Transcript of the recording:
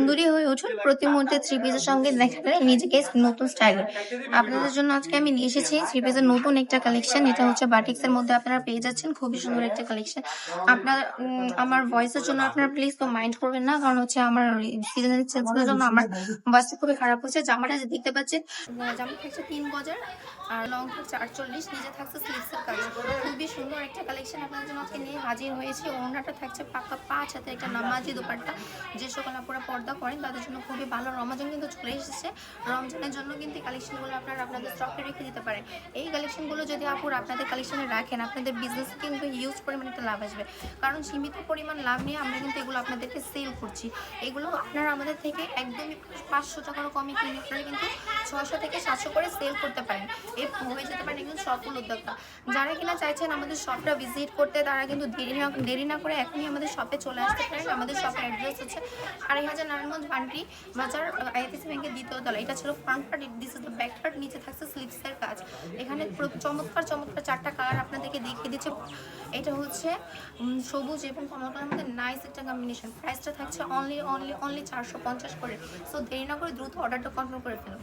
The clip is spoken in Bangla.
সুন্দরী হয়ে উঠুন প্রতি মুহূর্তে থ্রি পিসের সঙ্গে দেখা গেলে নিজেকে নতুন স্টাইলে। আপনাদের জন্য আজকে আমি নিয়ে এসেছি থ্রি পিসের নতুন একটা কালেকশন। এটা হচ্ছে বাটিক্স এর মধ্যে আপনারা পেয়ে যাচ্ছেন, খুবই সুন্দর একটা কালেকশন। আপনার আমার ভয়েসের জন্য আপনারা প্লিজ তো মাইন্ড করবেন না, কারণ হচ্ছে আমার সিজনাল চেঞ্জের জন্য আমার ভয়েসটা খুবই খারাপ হচ্ছে। জামাটা যে দেখতে পাচ্ছেন, জামা থাকছে 3 গজের আর লং থাকছে 48, নিচে থাকছে স্লিভসের কাজ। খুবই সুন্দর একটা কালেকশন আপনাদের জন্য আজকে নিয়ে হাজির হয়েছি। ওড়নাটা থাকছে পাকা 5 হাতে একটা নামাজি দোপাট্টা। যে সকল আপনারা পর্দা করেন তাদের জন্য খুবই ভালো। রমজান কিন্তু চলে এসেছে, রমজানের জন্য কিন্তু এই কালেকশনগুলো আপনারা আপনাদের স্টকে রেখে দিতে পারেন। এই কালেকশনগুলো যদি আপুর আপনাদের কালেকশনে রাখেন, আপনাদের বিজনেস কিন্তু হিউজ পরিমাণে একটা লাভ আসবে, কারণ সীমিত পরিমাণ লাভ নিয়ে আমরা কিন্তু এগুলো আপনাদেরকে সেল করছি। এগুলো আপনারা আমাদের থেকে একদমই 500 টাকারও কমে কিনে আপনারা কিন্তু 600 থেকে 700 করে সেল করতে পারেন। এই হয়ে যেতে পারেন একজন সফল উদ্যোক্তা। যারা কিনা চাইছেন আমাদের শপটা ভিজিট করতে, তারা কিন্তু দেরি না করে এখনই আমাদের শপে চলে আসতে পারেন। আমাদের শপের অ্যাড্রেস হচ্ছে 2500 নারায়ণগঞ্জ বান্টি বাজার, আইএফএসি ব্যাংকের দ্বিতীয় তলা। এটা ছিল front part, this is the back part. নিচে থাকছে স্লিভসের কাজ। এখানে চমৎকার চমৎকার 4টা কালার আপনাদেরকে দেখিয়ে দিচ্ছে। এটা হচ্ছে সবুজ এবং কমলা কালার মধ্যে নাইস একটা কম্বিনেশন। প্রাইসটা থাকছে অনলি 450 করে। সো দেরি না করে দ্রুত অর্ডারটা কনফার্ম করে ফেলুন।